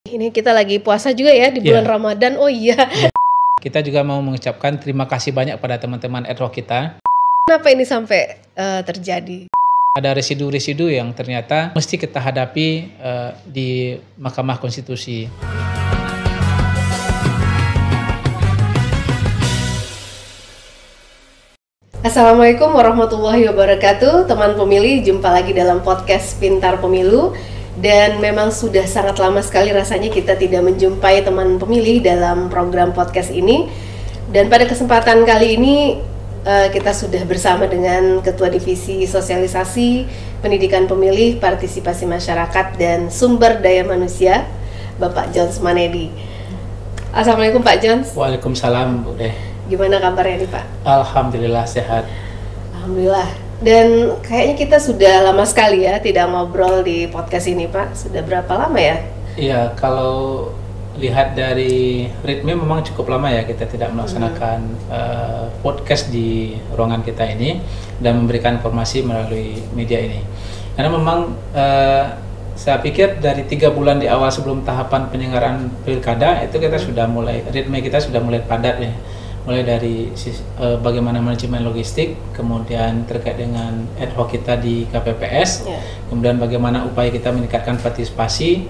Ini kita lagi puasa juga ya di bulan Ramadan. Oh iya. Kita juga mau mengucapkan terima kasih banyak pada teman-teman ad hoc kita. Kenapa ini sampai terjadi? Ada residu-residu yang ternyata mesti kita hadapi di Mahkamah Konstitusi. Assalamualaikum warahmatullahi wabarakatuh. Teman pemilih, jumpa lagi dalam podcast Pintar Pemilu. Dan memang sudah sangat lama sekali rasanya kita tidak menjumpai teman pemilih dalam program podcast ini. Dan pada kesempatan kali ini kita sudah bersama dengan Ketua Divisi Sosialisasi Pendidikan Pemilih, Partisipasi Masyarakat dan Sumber Daya Manusia, Bapak Johns Manedi. Assalamualaikum Pak Johns. Waalaikumsalam Bu Deh. Gimana kabarnya nih Pak? Alhamdulillah sehat. Alhamdulillah. Dan kayaknya kita sudah lama sekali ya tidak ngobrol di podcast ini Pak. Sudah berapa lama ya? Iya, kalau lihat dari ritme memang cukup lama ya kita tidak melaksanakan podcast di ruangan kita ini dan memberikan informasi melalui media ini. Karena memang saya pikir dari 3 bulan di awal sebelum tahapan penyelenggaraan pilkada itu kita sudah mulai, ritme kita sudah mulai padat ya. Mulai dari bagaimana manajemen logistik, kemudian terkait dengan ad hoc kita di KPPS, kemudian bagaimana upaya kita meningkatkan partisipasi,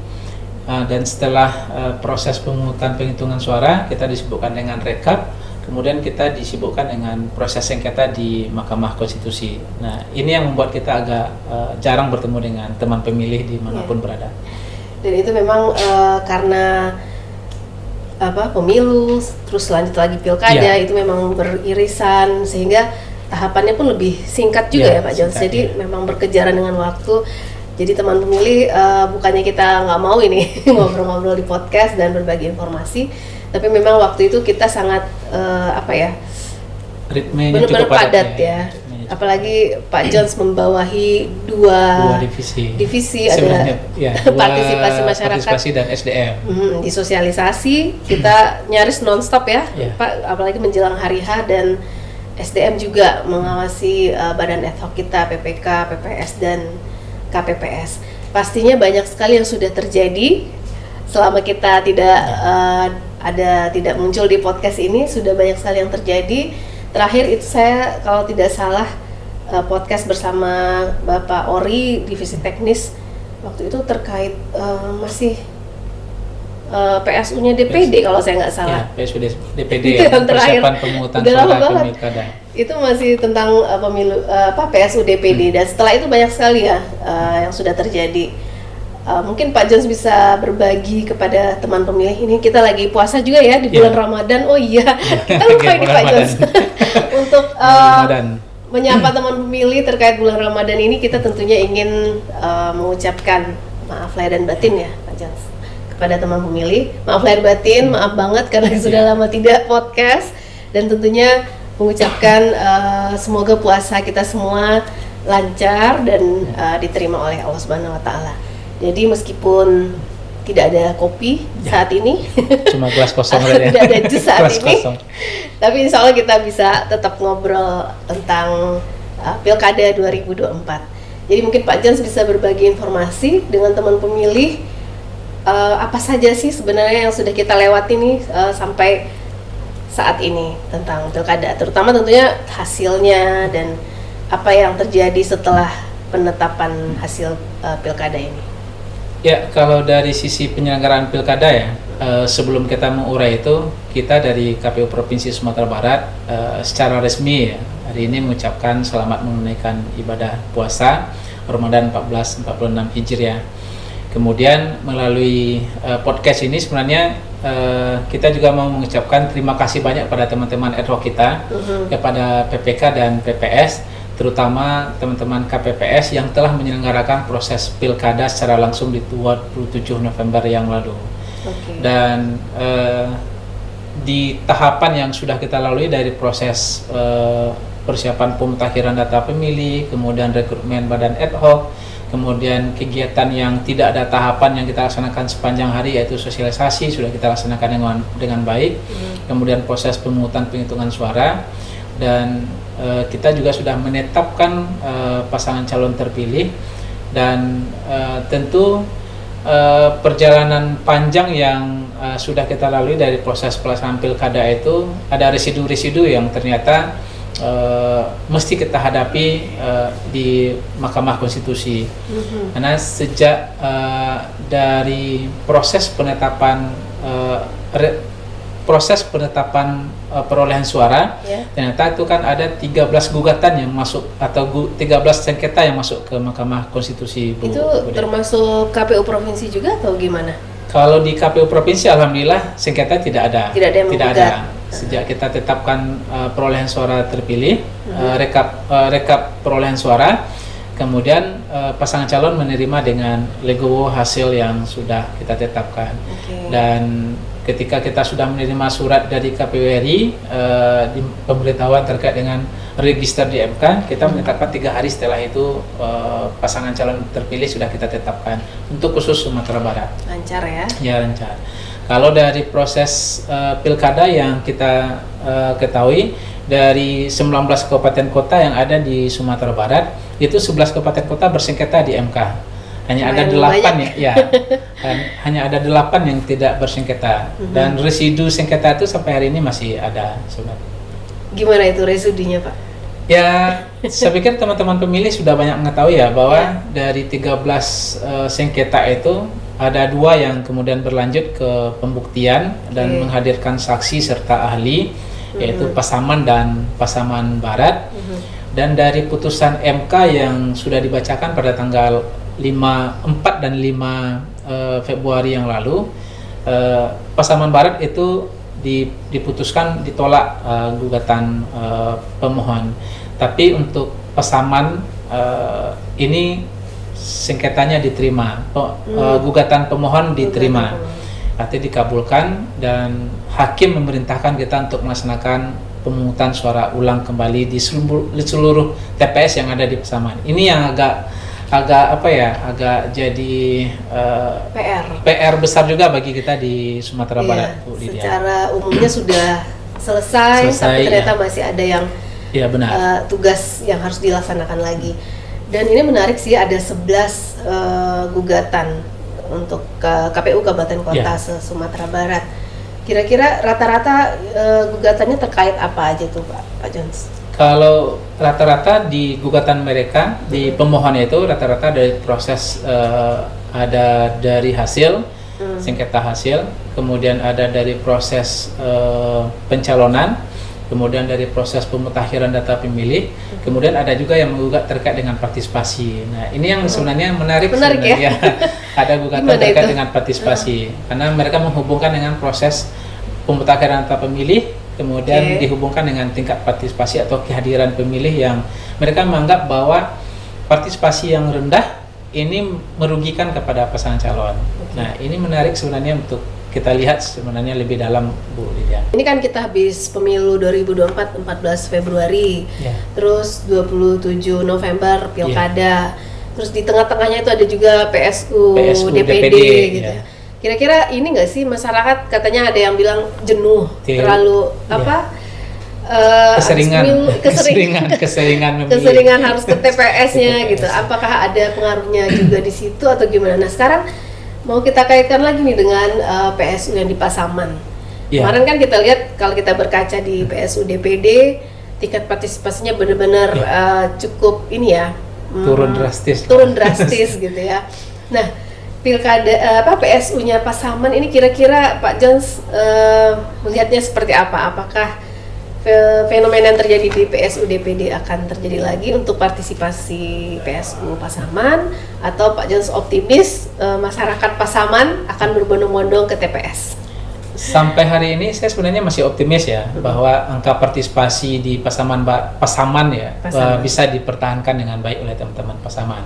dan setelah proses pemungutan penghitungan suara kita disibukkan dengan rekap, kemudian kita disibukkan dengan proses sengketa di Mahkamah Konstitusi. Nah, ini yang membuat kita agak jarang bertemu dengan teman pemilih dimanapun berada. Dan itu memang karena pemilu, terus lanjut lagi pilkada, itu memang beririsan sehingga tahapannya pun lebih singkat juga ya Pak Johns. Jadi memang berkejaran dengan waktu. Jadi teman pemilih bukannya kita nggak mau ini ngobrol-ngobrol di podcast dan berbagi informasi, tapi memang waktu itu kita sangat ritmenya benar-benar padat ya. Apalagi Pak Johns membawahi dua divisi ada partisipasi masyarakat, partisipasi dan SDM. Di sosialisasi kita nyaris nonstop ya, Pak, apalagi menjelang hari H, dan SDM juga mengawasi badan ad hoc kita, PPK, PPS dan KPPS. Pastinya banyak sekali yang sudah terjadi selama kita tidak muncul di podcast ini. Sudah banyak sekali yang terjadi. Terakhir itu saya kalau tidak salah podcast bersama Bapak Ori Divisi Teknis waktu itu terkait masih PSU-nya DPD kalau saya nggak salah. Ya, PSU DPD ya, persiapan pemungutan suara pilkada. Itu masih tentang pemilu PSU DPD dan setelah itu banyak sekali ya yang sudah terjadi. Mungkin Pak Johns bisa berbagi kepada teman pemilih. Ini kita lagi puasa juga ya di bulan Ramadan. Oh iya, kita lupa ini Pak Johns. Untuk menyapa teman pemilih terkait bulan Ramadan ini, kita tentunya ingin mengucapkan maaf lahir dan batin ya Pak Johns kepada teman pemilih. Maaf lahir batin, maaf banget karena sudah lama tidak podcast, dan tentunya mengucapkan semoga puasa kita semua lancar dan diterima oleh Allah Subhanahu wa taala. Jadi meskipun tidak ada kopi saat ini, cuma gelas kosong ya. Tidak ada jus saat ini, tapi insya Allah kita bisa tetap ngobrol tentang Pilkada 2024. Jadi mungkin Pak Johns bisa berbagi informasi dengan teman pemilih apa saja sih sebenarnya yang sudah kita lewati nih sampai saat ini tentang Pilkada, terutama tentunya hasilnya dan apa yang terjadi setelah penetapan hasil Pilkada ini. Ya, kalau dari sisi penyelenggaraan pilkada ya, sebelum kita mengurai itu, kita dari KPU Provinsi Sumatera Barat secara resmi ya, hari ini mengucapkan selamat menunaikan ibadah puasa Ramadan 1446 Hijriah. Kemudian melalui podcast ini sebenarnya kita juga mau mengucapkan terima kasih banyak pada teman-teman ad hoc kita, kepada PPK dan PPS, terutama teman-teman KPPS yang telah menyelenggarakan proses pilkada secara langsung di 27 November yang lalu. Dan di tahapan yang sudah kita lalui dari proses persiapan pemutakhiran data pemilih, kemudian rekrutmen badan ad hoc, kemudian kegiatan yang tidak ada tahapan yang kita laksanakan sepanjang hari yaitu sosialisasi sudah kita laksanakan dengan baik, kemudian proses pemungutan penghitungan suara, dan kita juga sudah menetapkan pasangan calon terpilih, dan tentu perjalanan panjang yang sudah kita lalui dari proses pelaksanaan pilkada itu ada residu-residu yang ternyata mesti kita hadapi di Mahkamah Konstitusi. Karena sejak dari proses penetapan perolehan suara, ternyata itu kan ada 13 gugatan yang masuk atau 13 sengketa yang masuk ke Mahkamah Konstitusi. Itu termasuk KPU provinsi juga atau gimana? Kalau di KPU provinsi, alhamdulillah sengketa tidak ada. Tidak ada yang menggugat. Sejak kita tetapkan perolehan suara terpilih, rekap perolehan suara, kemudian pasangan calon menerima dengan legowo hasil yang sudah kita tetapkan. Dan ketika kita sudah menerima surat dari KPU RI di pemberitahuan terkait dengan register di MK, kita menetapkan 3 hari setelah itu pasangan calon terpilih sudah kita tetapkan untuk khusus Sumatera Barat. Lancar ya? Ya, lancar. Kalau dari proses pilkada yang kita ketahui, dari 19 kabupaten kota yang ada di Sumatera Barat, itu 11 kabupaten kota bersengketa di MK. Hanya ada 8 hanya ada 8 yang tidak bersengketa. Dan residu sengketa itu sampai hari ini masih ada sebenarnya. Gimana itu residunya, Pak? Ya, saya pikir teman-teman pemilih sudah banyak mengetahui ya bahwa dari 13 sengketa itu ada 2 yang kemudian berlanjut ke pembuktian dan menghadirkan saksi serta ahli, yaitu Pasaman dan Pasaman Barat. Dan dari putusan MK yang sudah dibacakan pada tanggal 4 dan 5 Februari yang lalu, Pasaman Barat itu diputuskan ditolak gugatan pemohon. Tapi untuk Pasaman ini sengketanya diterima, gugatan pemohon diterima, artinya dikabulkan, dan hakim memerintahkan kita untuk melaksanakan pemungutan suara ulang kembali di seluruh TPS yang ada di Pasaman. Ini yang agak jadi PR besar juga bagi kita di Sumatera Barat, Bu Lydia. Secara umumnya sudah selesai tapi ternyata masih ada yang tugas yang harus dilaksanakan lagi. Dan ini menarik sih, ada 11 gugatan untuk KPU Kabupaten Kota se-Sumatera Barat. Kira-kira rata-rata gugatannya terkait apa aja tuh, Pak Jones? Kalau rata-rata di gugatan mereka, di pemohon itu rata-rata dari proses ada dari hasil, sengketa hasil, kemudian ada dari proses pencalonan, kemudian dari proses pemutakhiran data pemilih, kemudian ada juga yang menggugat terkait dengan partisipasi. Nah, ini yang sebenarnya menarik sebenarnya. Ada gugatan terkait dengan partisipasi, karena mereka menghubungkan dengan proses pemutakhiran data pemilih, kemudian dihubungkan dengan tingkat partisipasi atau kehadiran pemilih yang mereka menganggap bahwa partisipasi yang rendah ini merugikan kepada pasangan calon. Nah, ini menarik sebenarnya untuk kita lihat sebenarnya lebih dalam, Bu Lydia. Ini kan kita habis pemilu 2024 14 Februari, terus 27 November pilkada, terus di tengah-tengahnya itu ada juga PSU DPD gitu. Kira-kira ini nggak sih, masyarakat katanya ada yang bilang jenuh, terlalu keseringan harus ke TPS-nya gitu. Apakah ada pengaruhnya juga di situ atau gimana? Nah, sekarang mau kita kaitkan lagi nih dengan PSU yang di Pasaman. Kemarin kan kita lihat, kalau kita berkaca di PSU DPD, tingkat partisipasinya benar-benar cukup ini ya, turun drastis gitu ya. Nah, pilkada PSU-nya Pasaman ini kira-kira Pak Jones melihatnya seperti apa? Apakah fenomena yang terjadi di PSU DPD akan terjadi lagi untuk partisipasi PSU Pasaman, atau Pak Jones optimis masyarakat Pasaman akan berbondong-bondong ke TPS? Sampai hari ini saya sebenarnya masih optimis ya, bahwa angka partisipasi di Pasaman bisa dipertahankan dengan baik oleh teman-teman Pasaman.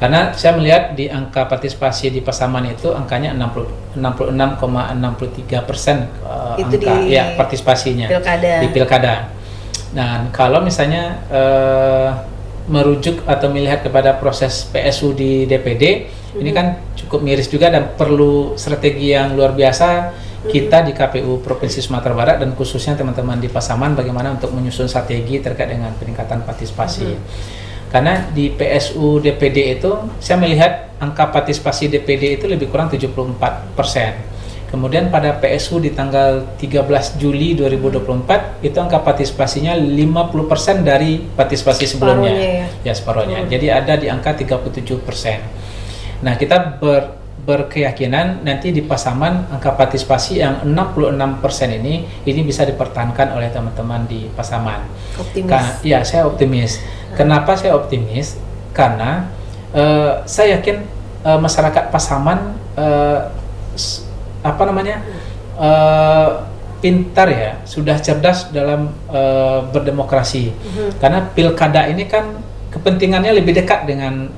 Karena saya melihat di angka partisipasi di Pasaman itu angkanya 66,63% partisipasinya di pilkada. Dan kalau misalnya merujuk atau melihat kepada proses PSU di DPD, ini kan cukup miris juga dan perlu strategi yang luar biasa kita di KPU Provinsi Sumatera Barat dan khususnya teman-teman di Pasaman, bagaimana untuk menyusun strategi terkait dengan peningkatan partisipasi. Karena di PSU DPD itu saya melihat angka partisipasi DPD itu lebih kurang 74%. Kemudian pada PSU di tanggal 13 Juli 2024 itu angka partisipasinya 50% dari partisipasi sebelumnya. Ya separuhnya. Jadi ada di angka 37%. Nah, kita berkeyakinan nanti di Pasaman angka partisipasi yang 66% ini bisa dipertahankan oleh teman-teman di Pasaman. Optimis. Ya, saya optimis. Kenapa saya optimis? Karena saya yakin masyarakat Pasaman pintar ya, sudah cerdas dalam berdemokrasi. Karena pilkada ini kan kepentingannya lebih dekat dengan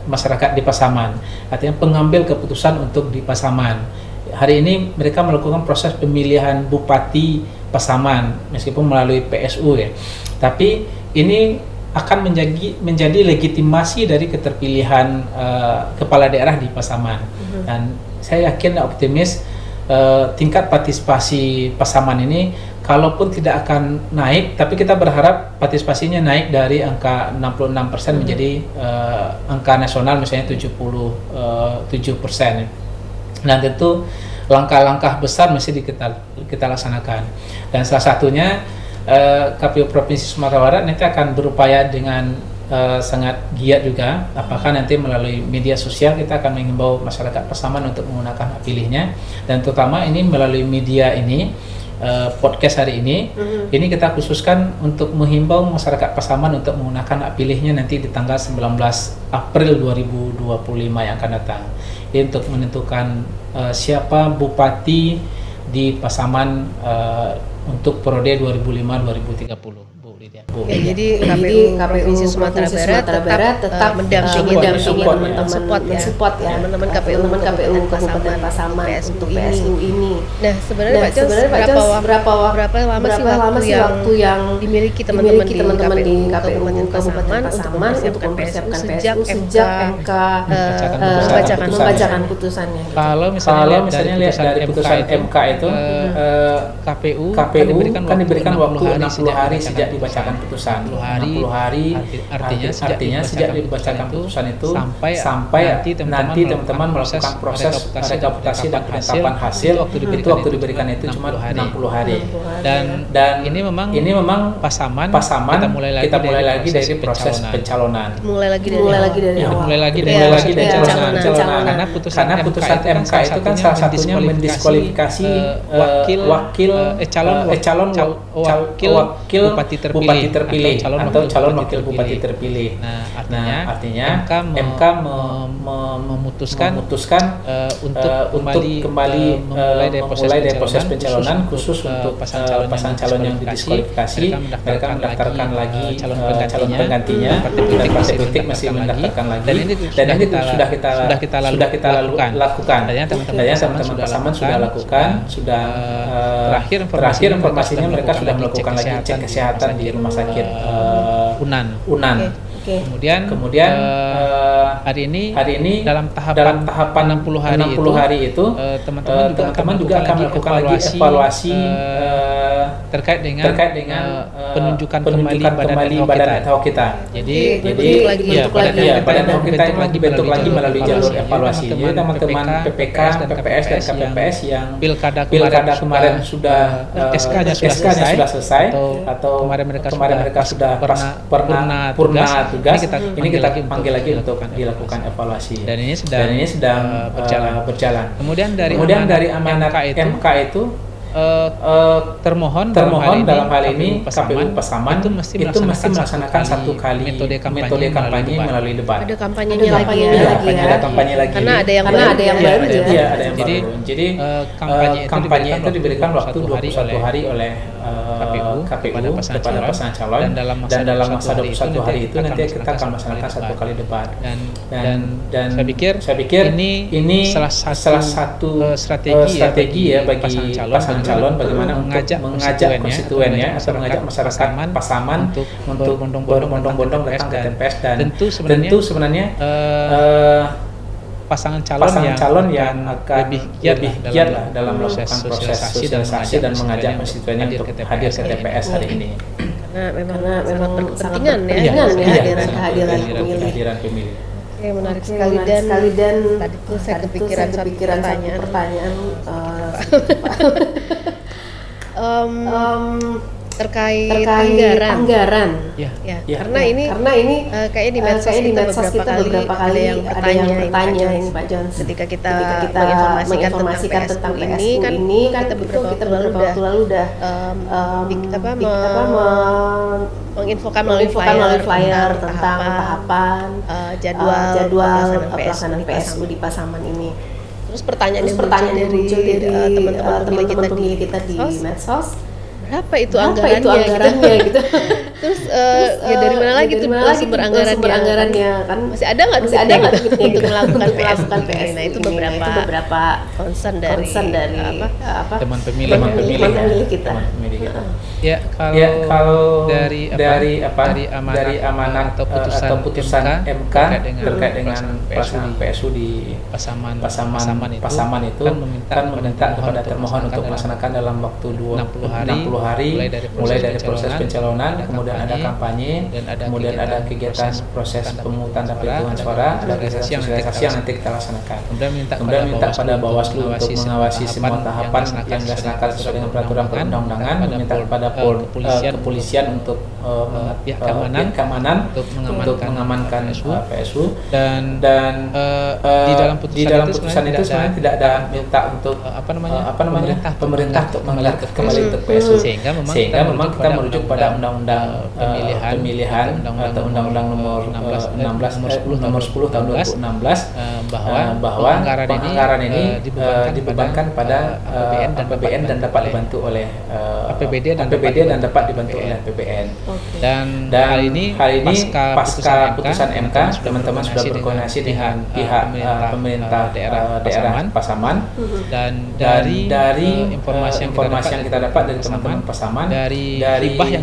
masyarakat di Pasaman. Artinya pengambil keputusan untuk di Pasaman. Hari ini mereka melakukan proses pemilihan bupati Pasaman meskipun melalui PSU ya. Tapi ini akan menjadi legitimasi dari keterpilihan kepala daerah di Pasaman. Dan saya yakin optimis tingkat partisipasi Pasaman ini kalaupun tidak akan naik, tapi kita berharap partisipasinya naik dari angka 66% menjadi angka nasional misalnya 77%. Nah, tentu langkah-langkah besar mesti kita laksanakan. Dan salah satunya KPU Provinsi Sumatera Barat nanti akan berupaya dengan sangat giat juga. Apakah nanti melalui media sosial kita akan mengimbau masyarakat Pasaman untuk menggunakan hak pilihnya, dan terutama ini melalui media ini, podcast hari ini, ini kita khususkan untuk menghimbau masyarakat Pasaman untuk menggunakan hak pilihnya nanti di tanggal 19 April 2025 yang akan datang. Ini untuk menentukan siapa bupati di Pasaman untuk periode 2005-2030. Jadi KPU Provinsi Sumatera Barat tetap mendampingi support ya teman-teman KPU Kabupaten Pasaman untuk PSU ini. Nah, sebenarnya Pak Jos, berapa lama sih waktu yang dimiliki teman-teman di KPU Kabupaten Pasaman untuk mempersiapkan PSU sejak MK membacakan putusannya? Kalau misalnya lihat dari putusan MK itu, KPU kan diberikan waktu 60 hari sejak dibacakan putusan. 60 hari artinya sejak dibacakan putusan itu sampai nanti teman-teman melakukan proses rekapitulasi dan penetapan hasil, itu waktu diberikan itu cuma 60 hari. Dan ini memang Pasaman kita mulai lagi dari proses pencalonan. Mulai lagi dari pencalonan. Karena putusan MK itu kan salah satunya mendiskualifikasi calon wakil bupati terpilih atau calon wakil bupati terpilih. Nah, artinya MK memutuskan untuk kembali memulai dari proses pencalonan khusus untuk pasangan calon yang didiskualifikasi. Mereka mendaftarkan lagi calon penggantinya, dan partai politik masih mendaftarkan lagi. Dan ini sudah kita lakukan. Dan teman-teman Pasaman sudah lakukan. Terakhir informasinya mereka sudah melakukan lagi cek kesehatan di rumah sakit Unan. Kemudian hari ini dalam tahapan 60 hari itu teman-teman juga akan melakukan lagi evaluasi terkait dengan penunjukan kembali badan ad hoc kita. Jadi badan ad hoc kita dibentuk lagi melalui jalur evaluasi. Jadi teman-teman PPK, PPS dan KPPS yang pilkada kemarin sudah SK-nya sudah selesai atau kemarin mereka sudah purna tugas, ini kita panggil lagi untuk dilakukan evaluasi. Dan ini sedang berjalan. Kemudian dari amanat MK itu termohon dalam hal ini KPU Pasaman itu mesti melaksanakan satu kali metode kampanye melalui debat. Ada kampanyenya lagi. Karena ada yang baru. Jadi kampanye itu diberikan waktu 21 hari oleh KPU kepada pasangan calon, dan dalam masa 21 hari itu nanti kita akan melaksanakan satu kali debat. Dan saya pikir ini salah satu strategi ya bagi pasangan calon bagaimana mengajak konstituennya atau mengajak masyarakat Pasaman untuk berbondong-bondong datang ke TPS. Dan tentu sebenarnya pasangan calon yang akan lebih giat dalam melakukan proses sosialisasi dan mengajak konstituennya untuk hadir ke TPS hari ini. memang sangat berkepentingan kehadiran pemilih. Oke, menarik sekali dan tadi tuh saya kepikiran satu pertanyaan terkait anggaran. Karena ini kayaknya di medsos kita beberapa kali ada yang bertanya ini Pak John. Ketika kita menginformasikan tentang PSU ini kan kita beberapa waktu lalu udah menginfokan melalui flyer tentang tahapan jadwal pelaksanaan PSU di Pasaman ini. Terus pertanyaan yang muncul dari teman-teman pemilih kita di medsos, berapa itu anggarannya gitu. Terus ya dari mana lagi tuh sumber anggarannya kan masih ada nggak duitnya untuk melakukan PSU. Nah itu beberapa concern dari teman pemilih kita. Ya kalau dari amanat atau putusan MK terkait dengan pelaksanaan PSU di Pasaman itu kan meminta kepada termohon untuk melaksanakan dalam waktu 60 hari mulai dari proses pencalonan, kemudian ada kampanye, kemudian ada kegiatan proses pemungutan dan perhitungan suara, ada sosialisasi yang nanti kita laksanakan. Kemudian minta pada Bawaslu untuk mengawasi semua tahapan yang dilaksanakan sesuai dengan peraturan perundang-undangan, meminta kepada kepolisian untuk pihak keamanan untuk mengamankan PSU dan di dalam putusan itu sebenarnya tidak ada minta untuk pemerintah untuk menggelar kembali untuk PSU, sehingga memang kita merujuk pada undang-undang pemilihan atau undang-undang nomor 10 tahun 2016 bahwa anggaran ini dibebankan pada APBN dan dapat dibantu oleh APBD dan dapat dibantu oleh APBN. Dan hari ini pasca putusan MK teman-teman sudah berkoordinasi dengan pihak pemerintah daerah Pasaman dan dari informasi yang kita dapat dari teman-teman Pasaman dari hibah yang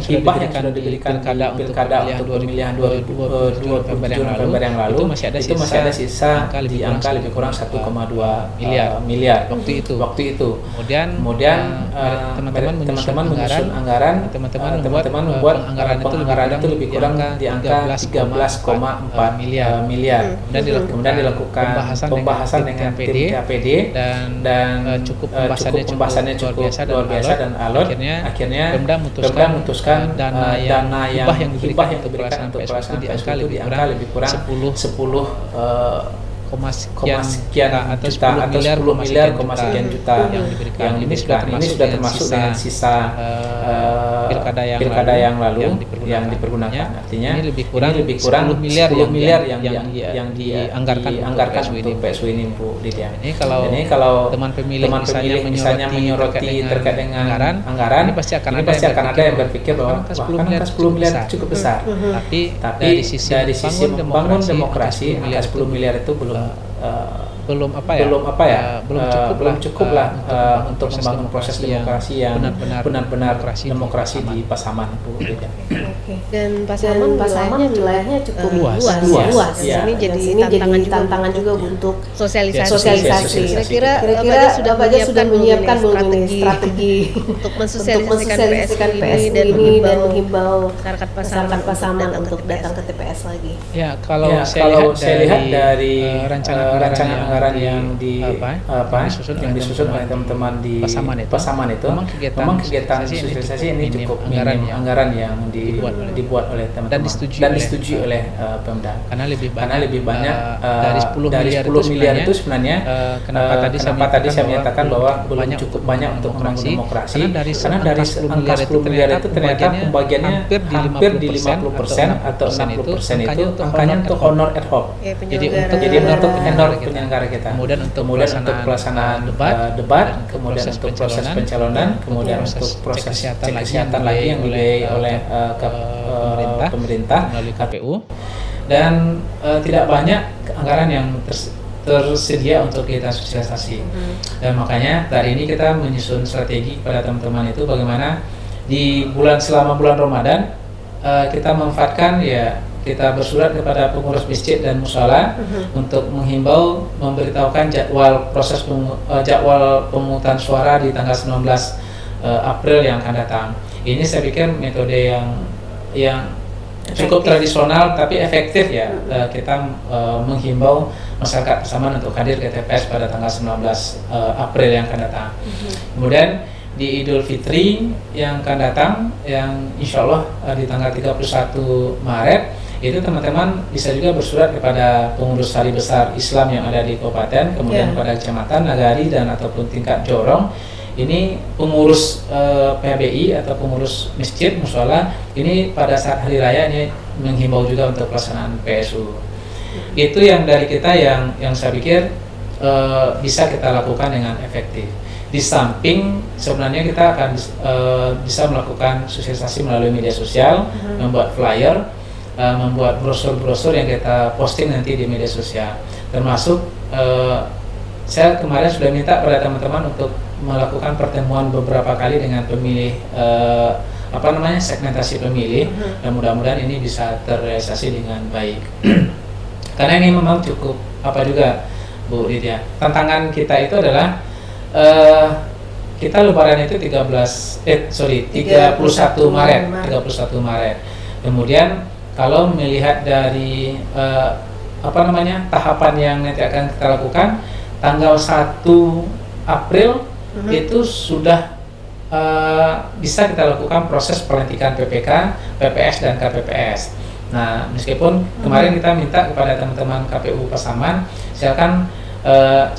sudah diberikan pilkada untuk pemilihan 2007 November yang lalu itu masih ada sisa di angka lebih kurang 1,2 miliar waktu itu. Kemudian teman-teman menyusun anggaran, teman-teman membuat anggaran itu lebih kurang di angka 13,4 miliar. Kemudian dilakukan pembahasan dengan tim TAPD dan cukup pembahasannya cukup luar biasa dan alot. Akhirnya Pemda memutuskan dana yang hibah yang diberikan untuk pelaksanaan PSU itu di angka lebih kurang 10 sekian juta atau 10 miliar sekian juta yang diberikan. Ini sudah termasuk dengan sisa pilkada yang lalu yang dipergunakan. Artinya ini lebih kurang 10 miliar yang dianggarkan untuk PSU ini Bu Lydia. Ini kalau teman pemilih misalnya menyoroti terkait dengan anggaran, ini pasti akan ada yang berpikir bahwa 10 miliar cukup besar. Tapi dari sisi membangun demokrasi, angka 10 miliar itu belum cukup lah untuk membangun proses demokrasi yang benar-benar demokrasi di Pasaman Bu Lydia. Dan Pasaman wilayahnya cukup luas. Ini jadi tantangan juga untuk sosialisasi. Kira-kira Bapak sudah menyiapkan strategi untuk mensosialisasikan PSU ini dan menghimbau masyarakat Pasaman untuk datang ke TPS lagi. Ya, kalau saya lihat dari rancangan anggaran yang disusun oleh teman-teman di Pasaman itu memang kegiatan sosialisasi ini cukup minim anggaran yang dibuat oleh teman-teman dan disetujui oleh Pemda. Karena lebih banyak dari 10 miliar itu sebenarnya kenapa tadi saya menyatakan bahwa belum cukup banyak untuk membangun demokrasi karena dari angka 10 miliar itu ternyata pembagiannya hampir di 50% atau 60% itu angkanya untuk honor ad hoc. Jadi untuk honor penyelenggara kita. Kemudian untuk pelaksanaan debat, kemudian untuk proses pencalonan, kemudian untuk proses cek kesehatan lagi yang dibiayai oleh pemerintah melalui KPU, dan tidak banyak anggaran yang tersedia untuk kita sosialisasi. Dan makanya hari ini kita menyusun strategi pada teman-teman itu bagaimana selama bulan Ramadan kita memanfaatkan kita bersurat kepada pengurus masjid dan mushola untuk menghimbau, memberitahukan jadwal pemungutan suara di tanggal 19 April yang akan datang. Ini saya pikir metode yang yang cukup tradisional tapi efektif ya. Kita menghimbau masyarakat Pasaman untuk hadir ke TPS pada tanggal 19 April yang akan datang. Kemudian di Idul Fitri yang akan datang, yang insya Allah di tanggal 31 Maret, itu teman-teman bisa juga bersurat kepada pengurus hari besar Islam yang ada di kabupaten, kemudian kepada kecamatan, nagari, dan ataupun tingkat jorong. Ini pengurus PHBI atau pengurus masjid mushola ini pada saat hari raya ini menghimbau juga untuk pelaksanaan PSU. Itu yang dari kita yang saya pikir bisa kita lakukan dengan efektif. Di samping sebenarnya kita akan bisa melakukan sosialisasi melalui media sosial, membuat flyer, membuat brosur-brosur yang kita posting nanti di media sosial. Termasuk saya kemarin sudah minta pada teman-teman untuk melakukan pertemuan beberapa kali dengan pemilih, segmentasi pemilih, dan mudah-mudahan ini bisa terrealisasi dengan baik. Karena ini memang cukup juga Bu Lydia. Tantangan kita itu adalah kita lebaran itu 31 Maret. Kemudian kalau melihat dari tahapan yang nanti akan kita lakukan, tanggal 1 April itu sudah bisa kita lakukan proses pelantikan PPK, PPS, dan KPPS. Nah, meskipun kemarin kita minta kepada teman-teman KPU Pasaman, silakan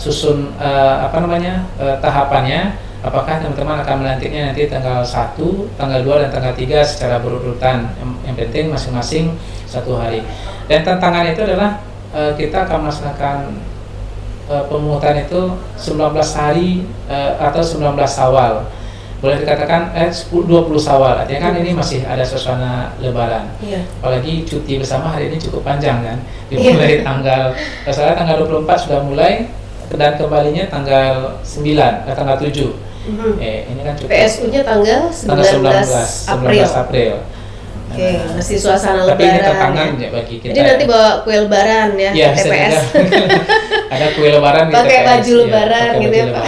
susun tahapannya, apakah teman-teman akan melantiknya nanti tanggal 1, tanggal 2, dan tanggal 3 secara berurutan. Yang penting masing-masing 1 hari. Dan tantangan itu adalah kita akan melaksanakan pemungutan itu 19 hari atau 19 Syawal. Boleh dikatakan 20 Syawal. Artinya kan ini masih ada suasana lebaran. Apalagi cuti bersama hari ini cukup panjang kan. Dimulai tanggal 24 sudah mulai, dan kembalinya tanggal 9 tanggal 7. Ini kan cukup. PSU-nya tanggal 19 April. Masih suasana lebaran. Tapi ini tantangan ya bagi kita. Jadi nanti bawa kue lebaran ya ke TPS. Ada kue lebaran di pakai TPS. Baju lebaran gitu ya Pak.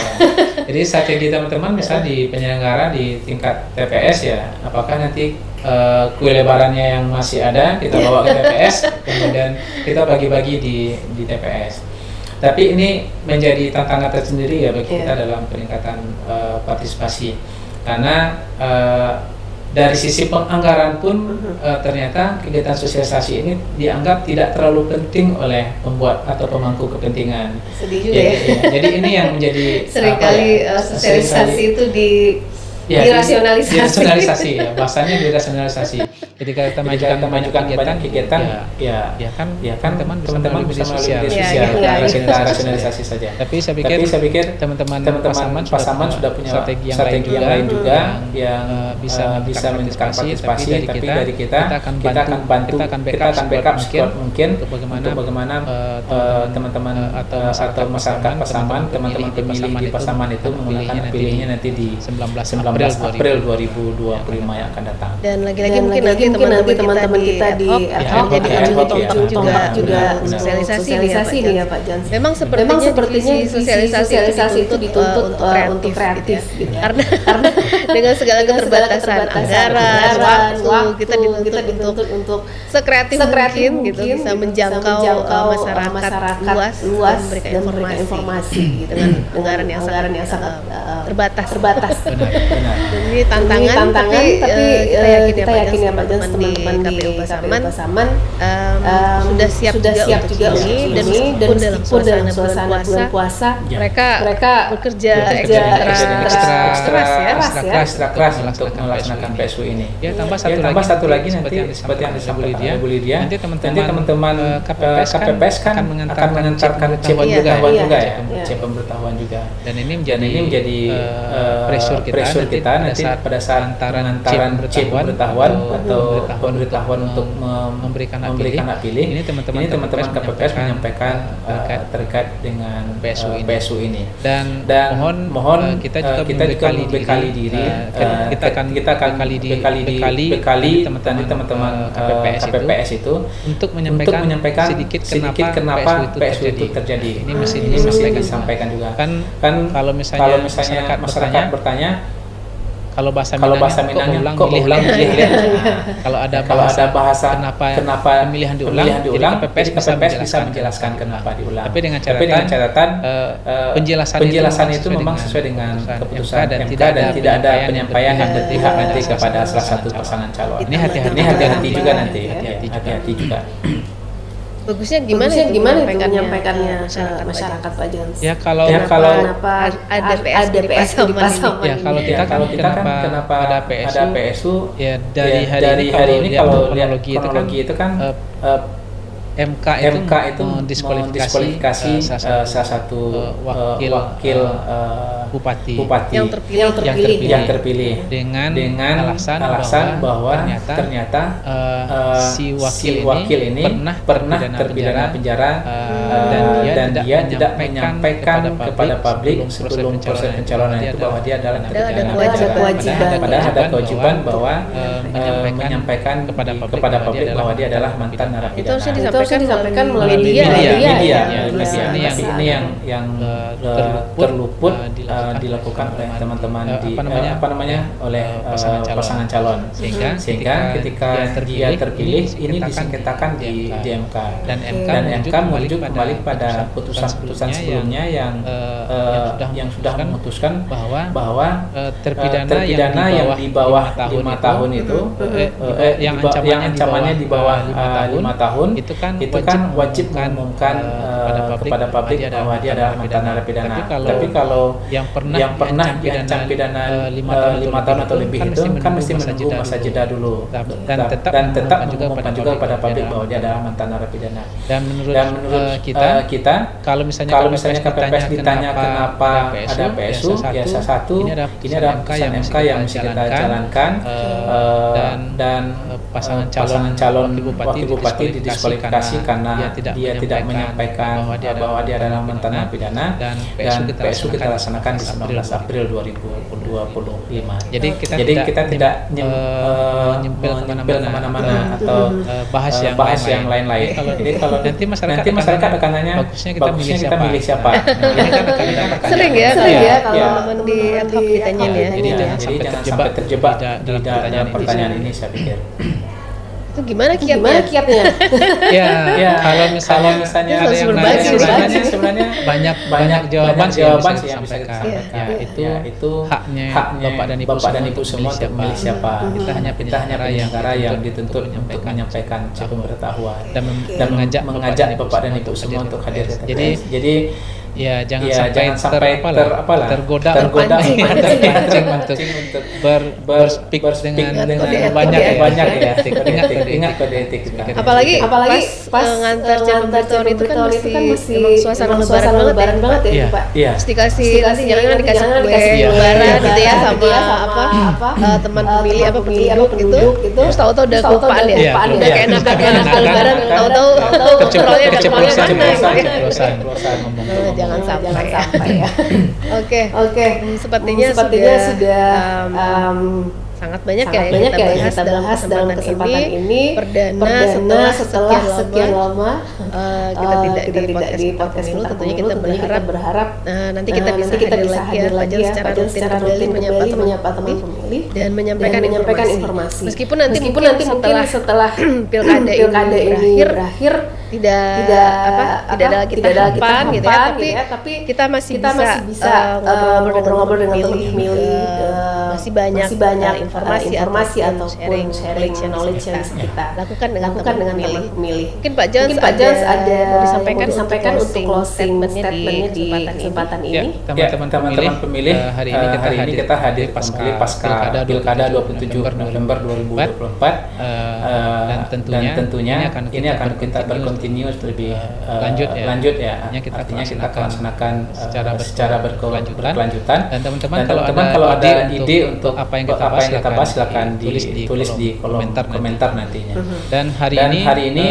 Jadi strategi teman-teman misalnya di penyelenggara di tingkat TPS ya, apakah nanti kue lebarannya yang masih ada kita bawa ke TPS, kemudian kita bagi-bagi di TPS. Tapi ini menjadi tantangan tersendiri ya bagi kita dalam peningkatan partisipasi, karena dari sisi penganggaran pun ternyata kegiatan sosialisasi ini dianggap tidak terlalu penting oleh pembuat atau pemangku kepentingan. Sedih juga ya. Jadi ini yang menjadi seringkali sosialisasi itu dirasionalisasi ya, bahasanya dirasionalisasi. Ketika kita majukan kegiatan ya kan teman-teman bisa melalui media sosial, rasionalisasi saja. Tapi saya pikir teman-teman Pasaman sudah punya strategi yang lain juga yang bisa menekan partisipasi, tapi dari kita akan bantu, kita akan backup sekuat mungkin untuk bagaimana teman-teman atau masyarakat Pasaman, teman-teman pemilih di Pasaman itu menggunakan pilihnya nanti di 19 April 2025 yang akan datang. Dan lagi-lagi mungkin teman-teman kita di jadi juga sosialisasi nih ya Pak Jans. Memang sepertinya sosialisasi itu dituntut untuk kreatif gitu. Karena dengan segala keterbatasan anggaran, waktu, kita dituntut untuk sekreatif mungkin gitu, bisa menjangkau masyarakat luas dan memberikan informasi gitu, dengan anggaran yang sangat terbatas. Benar. Ini tantangan tapi kita yakin ya Pak Jans, teman-teman di KPU Pasaman sudah siap juga untuk ini, dan meskipun dalam suasana bulan puasa mereka bekerja ekstra keras untuk melaksanakan PSU ini. Ya, tambah satu lagi nanti seperti yang disampaikan Bu Lydia, nanti teman-teman KPPS kan akan mengantarkan cek pemberitahuan juga. Dan ini menjadi pressure kita nanti pada saat antaran cek pemberitahuan atau pemberitahuan untuk memberikan hak pilih. Ini teman-teman KPPS menyampaikan terkait dengan PSU ini. Dan mohon kita juga membekali diri. Kita akan bekali teman-teman KPPS itu untuk menyampaikan sedikit kenapa PSU itu terjadi. Ini mesti disampaikan juga. Kan kalau misalnya masyarakat bertanya kalau bahasa Minangnya kok ulang milih. Kalau ada bahasa kenapa pemilihan diulang, jadi KPPS bisa menjelaskan kenapa diulang. Tapi dengan catatan penjelasan itu memang sesuai dengan keputusan MK dan tidak ada penyampaian yang berpihak nanti kepada salah satu pasangan calon. Ini hati-hati juga nanti. Hati-hati juga. Bagusnya gimana itu menyampaikannya ke masyarakat Pak Jans? Ya kalau kenapa ada PSU di Pasaman? Ya kalau kita kan kenapa ada PSU ya dari hari ini kalau lihat kronologi itu kan MK itu mendiskualifikasi salah satu wakil bupati yang terpilih dengan alasan bahwa ternyata si wakil ini pernah terpidana penjara dan dia tidak menyampaikan kepada publik sebelum proses pencalonan itu bahwa dia adalah terpidana penjara. Padahal ada kewajiban bahwa menyampaikan kepada publik bahwa dia adalah mantan narapidana. Itu disampaikan melalui media. Ini yang terluput dilakukan oleh teman-teman oleh pasangan calon. Sehingga ketika dia terpilih ini disengketakan di MK dan MK merujuk kembali pada putusan sebelumnya yang sudah memutuskan bahwa terpidana yang di bawah 5 tahun itu yang ancamannya di bawah 5 tahun itu kan wajib mengumumkan kepada publik bahwa dia adalah mantan narapidana. Tapi kalau yang pernah diancam pidana 5 tahun atau lebih itu kan mesti menunggu masa jeda dulu dan tetap mengumumkan juga kepada publik bahwa dia adalah mantan narapidana. Dan menurut kita kalau misalnya KPPS ditanya kenapa ada PSU, ya salah satu ini adalah putusan MK yang mesti kita jalankan dan pasangan calon wakil bupati didiskualifikasi karena dia tidak menyampaikan bahwa dia adalah mantan narapidana dan PSU kita laksanakan di 19 April 2025. Jadi kita tidak nyempil kemana-mana atau bahas yang lain-lain. Jadi kalau nanti masyarakat akan nanya bagusnya kita milih siapa. Sering ya kalau teman di ad hoc ditanyain ya. Jadi jangan sampai terjebak di dalam pertanyaan ini, saya pikir. Itu gimana kiatnya? Ya, kalau misalnya ada yang nanya sebenarnya banyak jawaban yang bisa disampaikan. Itu haknya Bapak dan Ibu semua untuk memilih siapa. Kita hanya penyelenggara yang dituntut untuk menyampaikan pengetahuan dan mengajak Bapak dan Ibu semua untuk hadir ke TPS. Jadi ya jangan sampai tergoda untuk berspeak dengan banyak ya. Ingat kode etik. Apalagi pas ngantar Cirebon itu kan mesti suasana lebaran banget ya Pak. Dikasih jangan dikasih kue lebaran gitu ya sama teman pemilih penduduk gitu. Terus tahu-tahu udah kelupaan ya. Udah kayak enak lebaran tahu-tahu kontrolnya udah kemana-mana. Jangan sampai ya. Oke. Sepertinya sudah sangat banyak ya yang kita bahas dalam kesempatan ini. Perdana setelah sekian lama kita tidak di podcast pemilu. Tentunya kita berharap nanti kita bisa hadir lagi ya secara rutin kembali menyapa teman pemilih dan menyampaikan informasi. Meskipun nanti mungkin setelah pilkada ini berakhir tidak ada lagi tahapan gitu ya, tapi kita masih bisa ngobrol-ngobrol dengan teman pemilih, masih banyak informasi ataupun sharing knowledge yang bisa kita lakukan dengan teman pemilih. Mungkin Pak Jans ada mau disampaikan untuk closing statementnya di kesempatan ini. Teman-teman pemilih, hari ini kita hadir pasca pilkada 27 November 2024 dan tentunya ini akan kita berkontinus lebih lanjut ya. Artinya kita akan laksanakan secara berkelanjutan. Dan teman-teman kalau ada ide untuk apa yang kita bahas silakan ditulis di kolom komentar nantinya. Dan hari ini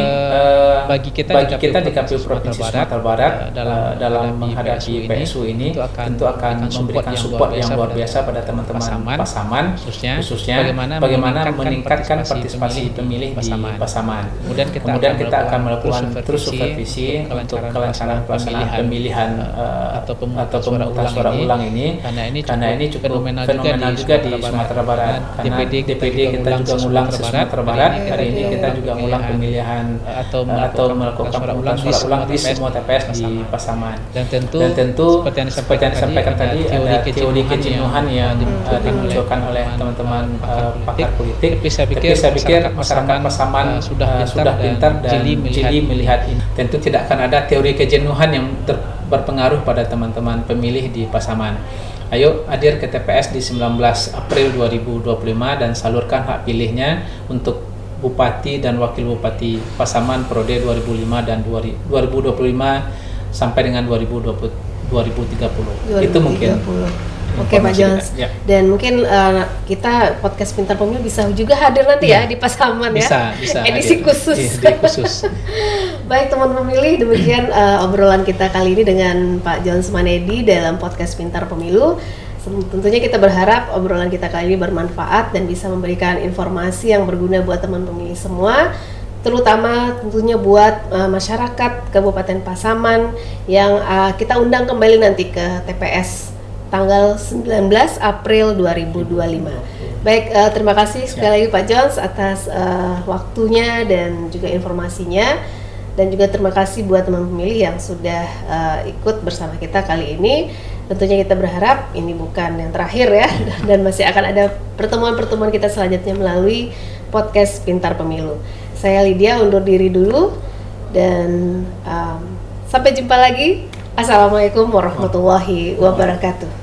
bagi kita di KPU Provinsi Sumatera Barat dalam menghadapi PSU ini tentu akan memberikan support yang luar biasa pada teman-teman Pasaman khususnya bagaimana meningkatkan partisipasi pemilih di Pasaman. Kemudian kita akan melakukan terus supervisi untuk kelancaran pelaksanaan pemilihan atau pemungutan suara ulang ini, karena ini cukup fenomenal juga di Sumatera Barat. Karena DPD kita juga ngulang ke Sumatera Barat, hari ini kita juga ngulang pemilihan atau melakukan pemungutan suara ulang di semua TPS di Pasaman. Dan tentu seperti yang disampaikan tadi, ada teori kejenuhan yang dimunculkan oleh teman-teman pakar politik. Tapi saya pikir masyarakat Pasaman sudah pintar dan jeli melihat ini. Tentu tidak akan ada teori kejenuhan yang berpengaruh pada teman-teman pemilih di Pasaman. Ayo hadir ke TPS di 19 April 2025 dan salurkan hak pilihnya untuk Bupati dan Wakil Bupati Pasaman periode 2005 dan 2025 sampai dengan 2030. Itu mungkin. Oke, Pak Jones. Ya. Dan mungkin kita podcast Pintar Pemilu bisa juga hadir nanti ya di Pasaman bisa edisi khusus. Baik teman pemilih, demikian obrolan kita kali ini dengan Pak Jones Manedi dalam podcast Pintar Pemilu. Tentunya kita berharap obrolan kita kali ini bermanfaat dan bisa memberikan informasi yang berguna buat teman pemilih semua, terutama tentunya buat masyarakat Kabupaten Pasaman yang kita undang kembali nanti ke TPS tanggal 19 April 2025. Baik, terima kasih sekali lagi Pak Jones atas waktunya dan juga informasinya, dan juga terima kasih buat teman pemilih yang sudah ikut bersama kita kali ini. Tentunya kita berharap ini bukan yang terakhir ya, dan masih akan ada pertemuan-pertemuan kita selanjutnya melalui podcast Pintar Pemilu. Saya Lydia undur diri dulu dan sampai jumpa lagi. Assalamualaikum warahmatullahi wabarakatuh.